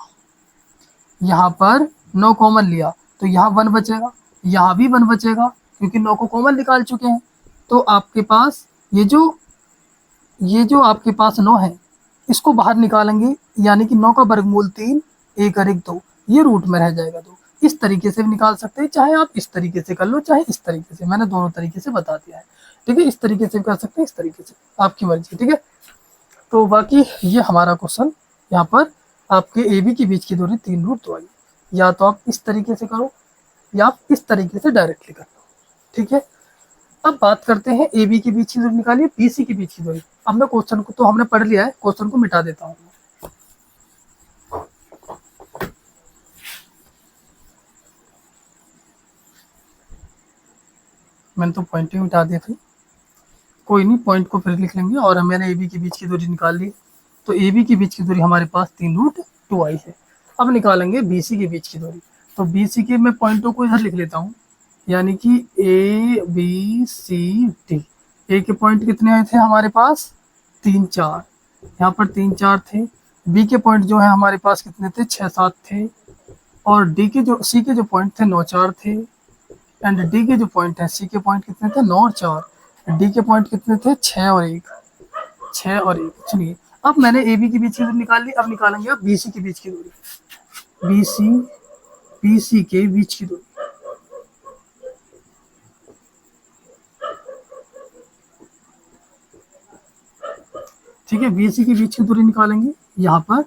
यहाँ पर 9 कॉमन लिया तो यहाँ 1 बचेगा, यहाँ भी 1 बचेगा, क्योंकि 9 को कॉमन निकाल चुके हैं। तो आपके पास ये जो आपके पास 9 है, इसको बाहर निकालेंगे, यानी कि 9 का वर्गमूल 3, 1 और 1 2, ये रूट में रह जाएगा 2। इस तरीके से भी निकाल सकते हैं, चाहे आप इस तरीके से कर लो, चाहे इस तरीके से, मैंने दोनों तरीके से बता दिया है, ठीक है। इस तरीके से भी कर सकते हैं, इस तरीके से, आपकी मर्जी, ठीक है। तो बाकी ये हमारा क्वेश्चन, यहाँ पर आपके ए बी के बीच की दूरी 3 रूट 2 आई, या तो आप इस तरीके से करो या आप इस तरीके से डायरेक्टली कर लो, ठीक है। अब बात करते हैं ए बी के बीच की दूरी निकालिए, बी सी के बीच की दूरी। अब मैं क्वेश्चन को तो हमने पढ़ लिया है, क्वेश्चन को मिटा देता हूँ। मैंने तो पॉइंट ही मिटा दिया था, कोई नहीं, पॉइंट को फिर लिख लेंगे। और मैंने ए बी के बीच की दूरी निकाल ली, तो ए बी के बीच की दूरी हमारे पास 3 रूट 2 आई है। अब निकालेंगे बी सी के बीच की दूरी, तो बी सी के मैं पॉइंटों को इधर लिख लेता हूँ, यानी कि ए बी सी डी। ए के पॉइंट कितने आए थे हमारे पास 3 4, यहाँ पर 3 4 थे। बी के पॉइंट जो है हमारे पास कितने थे 6 7 थे, और डी के जो सी के जो पॉइंट थे 9 4 थे, एंड डी के जो पॉइंट है सी के पॉइंट कितने थे 9 और 4, डी के पॉइंट कितने थे 6 और 1, 6 और 1। सुनिए, अब मैंने ए बी के बीच की दूरी निकाल ली, अब निकालेंगे आप बी सी के बीच की दूरी, बी सी के बीच की दूरी। ठीक है, बी सी के बीच की दूरी निकालेंगे। यहाँ पर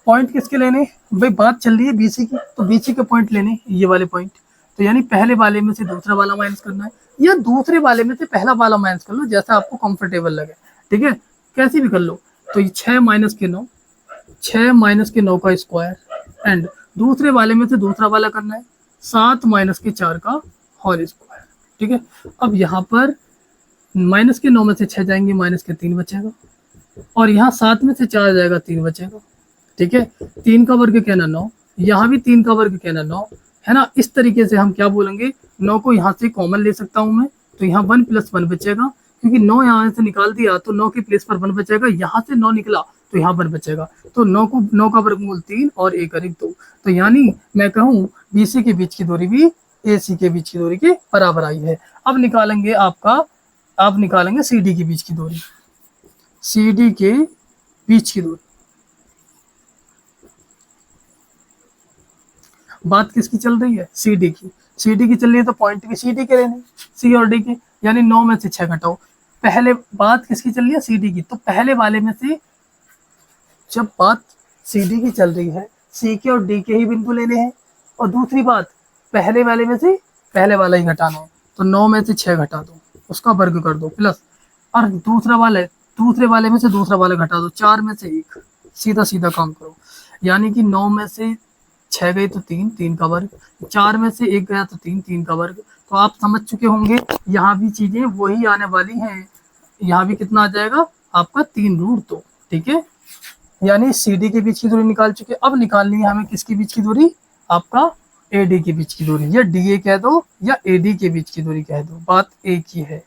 पॉइंट किसके लेने, भाई बात चल रही है बी सी की, तो बी सी के पॉइंट लेने ये वाले पॉइंट। तो यानी पहले वाले में से दूसरा वाला माइनस करना है, या दूसरे वाले में से पहला वाला माइनस कर लो, जैसा आपको कंफर्टेबल लगे। ठीक है, कैसे भी कर लो। तो ये 6 माइनस के 9, 6 माइनस के 9 का स्क्वायर, एंड दूसरे वाले में से दूसरा वाला करना है 7 माइनस के 4 का होल स्क्वायर। ठीक है, अब यहाँ पर माइनस के 9 में से 6 जाएंगे, माइनस के 3 बचेगा, और यहाँ 7 में से 4 जाएगा, 3 बचेगा। ठीक है, 3 का वर्ग कहना 9, यहाँ भी 3 का वर्ग कहना 9 है ना। इस तरीके से हम क्या बोलेंगे, 9 को यहाँ से कॉमन ले सकता हूँ मैं, तो यहाँ 1 + 1 बचेगा, क्योंकि 9 यहाँ से निकाल दिया तो 9 के प्लेस पर 1 बचेगा, यहाँ से 9 निकला तो यहाँ 1 बचेगा। तो 9 का वर्गमूल 3 और 1 + 2, तो यानी मैं कहूँ बी सी के बीच की दूरी भी ए सी के बीच की दूरी के बराबर आई है। अब निकालेंगे आप निकालेंगे सी डी के बीच की दूरी, सी डी के बीच की दूरी। बात किसकी चल रही है, सी डी की। सी डी की चल रही है तो पॉइंट भी सी डी के लेने, सी और डी के, यानी 9 में से 6 घटाओ। पहले बात किसकी चल रही है, सी डी की, तो पहले वाले में से जब बात सी डी की चल रही है, सी के और डी के ही बिंदु लेने हैं, और दूसरी बात पहले वाले में से पहले वाला ही घटाना है, तो 9 में से 6 घटा दो, उसका वर्ग कर दो प्लस, और दूसरे वाले में से दूसरा वाला घटा दो, 4 में से 1, सीधा सीधा काम करो। यानी कि 9 में से 6 गए तो 3, 3 का वर्ग, 4 में से 1 गया तो 3, 3 का वर्ग। तो आप समझ चुके होंगे, यहाँ भी चीजें वही आने वाली हैं। यहाँ भी कितना आ जाएगा आपका 3√2। ठीक है, यानी सी डी के बीच की दूरी निकाल चुके। अब निकालनी है हमें किसके बीच की दूरी, आपका ए डी के बीच की दूरी, या डी ए कह दो या ए डी के बीच की दूरी कह दो, बात एक ही है,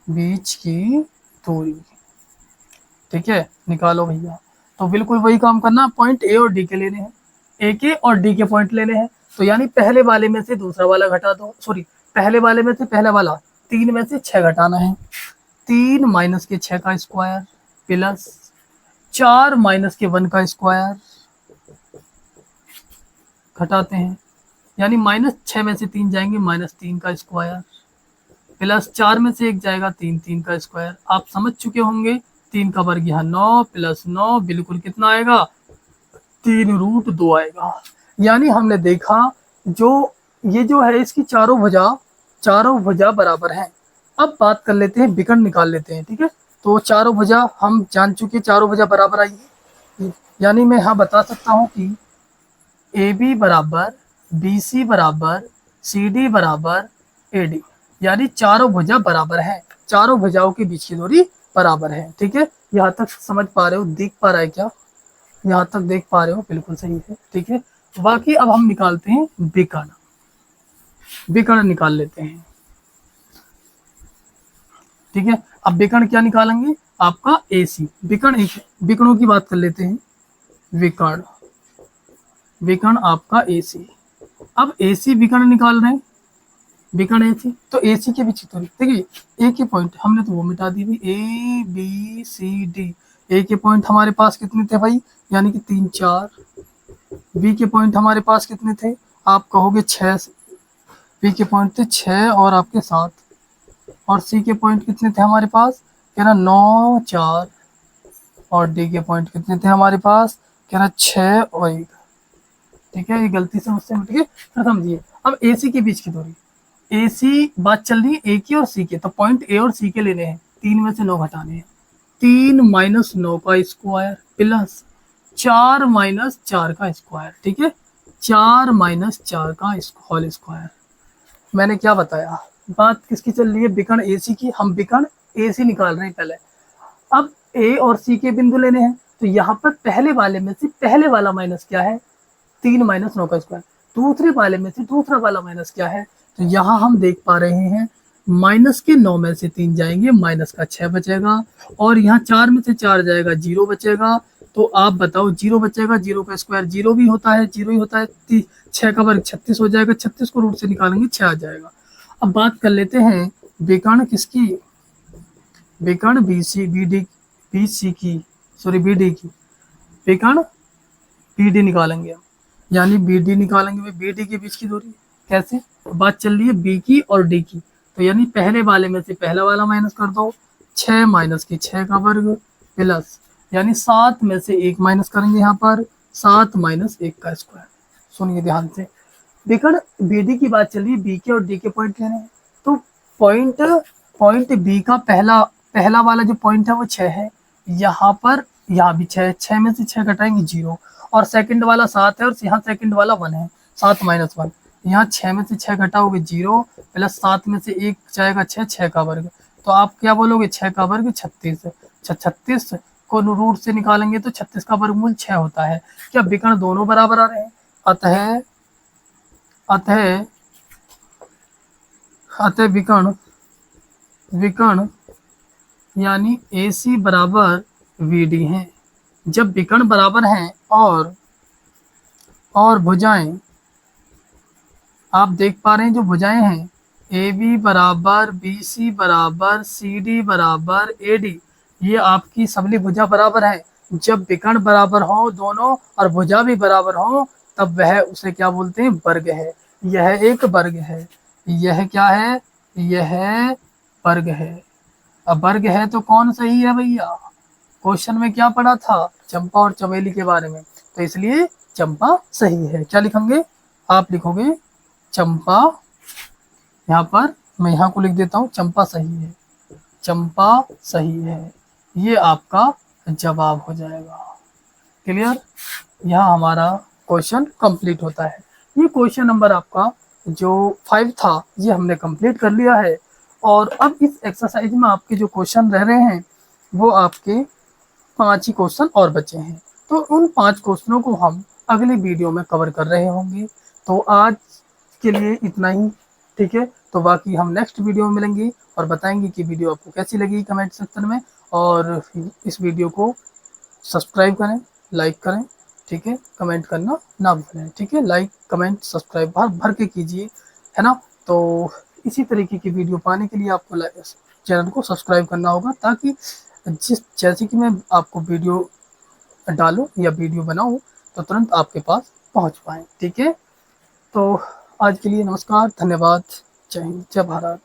बीच की दूरी। ठीक है, निकालो भैया। तो बिल्कुल वही काम करना, पॉइंट ए और डी के लेने हैं, ए के और डी के पॉइंट लेने हैं। तो यानी पहले वाले में से दूसरा वाला घटा दो, सॉरी पहले वाले में से पहला वाला, 3 में से 6 घटाना है, 3 माइनस के 6 का स्क्वायर प्लस 4 माइनस के 1 का स्क्वायर, घटाते हैं, यानी -6 में से 3 जाएंगे, -3 का स्क्वायर प्लस 4 में से 1 जाएगा, 3 का स्क्वायर। आप समझ चुके होंगे, 3 का वर्ग यहाँ 9 + 9 बिल्कुल कितना आएगा, 3√2 आएगा। यानी हमने देखा ये जो है इसकी चारों भुजा बराबर हैं। अब बात कर लेते हैं, विकर्ण निकाल लेते हैं। ठीक है, तो चारों भुजा हम जान चुके, चारों भुजा बराबर आई है, यानी मैं यहाँ बता सकता हूँ कि ए बी बराबर बी सी बराबर सी डी बराबर ए डी, यानी चारों भुजा बराबर हैं, चारों भुजाओं के बीच की दूरी बराबर है। ठीक है, यहाँ तक समझ पा रहे हो, दिख पा रहा है क्या, यहाँ तक देख पा रहे हो, बिल्कुल सही है। ठीक है, बाकी अब हम निकालते हैं विकर्ण निकाल लेते हैं। ठीक है, अब विकर्ण क्या निकालेंगे, आपका ए सी, विकर्ण एक, विकर्णों की बात कर लेते हैं, विकर्ण आपका ए सी। अब ए सी विकर्ण निकाल रहे हैं, विकर्ण ए सी, तो ए सी के बीच की दूरी, देखिए ए के पॉइंट हमने तो वो मिटा दी भाई, ए बी सी डी, ए के पॉइंट हमारे पास कितने थे भाई, यानी कि 3 4, बी के पॉइंट हमारे पास कितने थे, आप कहोगे 6, बी के पॉइंट थे 6 और आपके 7, और सी के पॉइंट कितने थे हमारे पास, कह रहा 9 4, और डी के पॉइंट कितने थे हमारे पास, कह रहा 6 और 1। ठीक है, ये गलती से मुझसे मिट गई, फिर समझिए। अब ए सी के बीच की दूरी, ए सी बात चल रही है ए की और सी के, तो पॉइंट ए और सी के लेने हैं, 3 में से 9 घटाने हैं, 3 - 9 का स्क्वायर प्लस 4 - 4 का स्क्वायर। ठीक है, 4 - 4 का होल स्क्वायर। मैंने क्या बताया, बात किसकी चल रही है, विकर्ण ए सी की, हम विकर्ण ए सी निकाल रहे हैं पहले। अब ए और सी के बिंदु लेने हैं, तो यहाँ पर पहले वाले में से पहले वाला माइनस क्या है, 3 - 9 का स्क्वायर, दूसरे वाले में से दूसरा वाला माइनस क्या है, तो यहाँ हम देख पा रहे हैं माइनस के 9 में से 3 जाएंगे, माइनस का 6 बचेगा, और यहाँ 4 में से 4 जाएगा, 0 बचेगा। तो आप बताओ 0 बचेगा, 0 का स्क्वायर 0 भी होता है, 0 ही होता है, 6 का वर्ग 36 हो जाएगा, 36 को रूट से निकालेंगे 6 आ जाएगा। अब बात कर लेते हैं विकर्ण किसकी, विकर्ण बी सी की, सॉरी बी डी की, विकर्ण बी डी निकालेंगे हम, यानी बी डी निकालेंगे, बी डी के बीच की दूरी कैसे, बात चल रही है बी की और डी की, तो यानी पहले वाले में से पहला वाला माइनस कर दो, 6 माइनस के 6 का वर्ग प्लस, यानी 7 में से 1 माइनस करेंगे यहाँ पर 7 माइनस 1 का स्क्वायर। सुनिए ध्यान से, विकर्ण BD की बात चल रही है, BK और D के पॉइंट लेने हैं। तो पॉइंट B का पहला वाला जो पॉइंट है वो 6 है, यहाँ पर यहाँ भी 6, 6 में से 6 घटाएंगे 0, और सेकंड वाला 7 है और यहाँ सेकंड वाला 1 है, 7 माइनस 1, यहाँ 6 में से 6 घटाओगे 0 प्लस 7 में से 1 जाएगा 6, 6 का वर्ग, तो आप क्या बोलोगे 6 का वर्ग 36। 36 को रूट से निकालेंगे तो 36 का वर्गमूल 6 होता है। क्या विकर्ण दोनों बराबर आ रहे हैं? अतः विकर्ण यानी AC बराबर VD है। जब विकर्ण बराबर हैं और भुजाएं आप देख पा रहे हैं, जो भुजाएं हैं AB बराबर BC बराबर CD बराबर AD, ये आपकी सबली भुजा बराबर है। जब विकर्ण बराबर हो दोनों और भुजा भी बराबर हो तब वह उसे क्या बोलते हैं? वर्ग है। यह एक वर्ग है। यह क्या है? यह वर्ग है। अब वर्ग है तो कौन सही है भैया? क्वेश्चन में क्या पढ़ा था? चंपा और चमेली के बारे में, तो इसलिए चंपा सही है। क्या लिखेंगे? आप लिखोगे चंपा, यहाँ पर मैं यहाँ को लिख देता हूँ, चंपा सही है, चंपा सही है। ये आपका जवाब हो जाएगा। क्लियर? यहाँ हमारा क्वेश्चन कंप्लीट होता है। ये क्वेश्चन नंबर आपका जो 5 था ये हमने कंप्लीट कर लिया है। और अब इस एक्सरसाइज में आपके जो क्वेश्चन रह रहे हैं वो आपके 5 ही क्वेश्चन और बचे हैं। तो उन 5 क्वेश्चनों को हम अगले वीडियो में कवर कर रहे होंगे। तो आज के लिए इतना ही, ठीक है? तो बाकी हम नेक्स्ट वीडियो में मिलेंगे और बताएंगे कि वीडियो आपको कैसी लगी कमेंट सेक्शन में। और इस वीडियो को सब्सक्राइब करें, लाइक करें, ठीक है? कमेंट करना ना भूलें, ठीक है? लाइक कमेंट सब्सक्राइब भर के कीजिए, है ना? तो इसी तरीके की वीडियो पाने के लिए आपको चैनल को सब्सक्राइब करना होगा, ताकि जैसे कि मैं आपको वीडियो डालूं या वीडियो बनाऊं तो तुरंत आपके पास पहुंच पाए, ठीक है? तो आज के लिए नमस्कार, धन्यवाद, जय हिंद, जय भारत।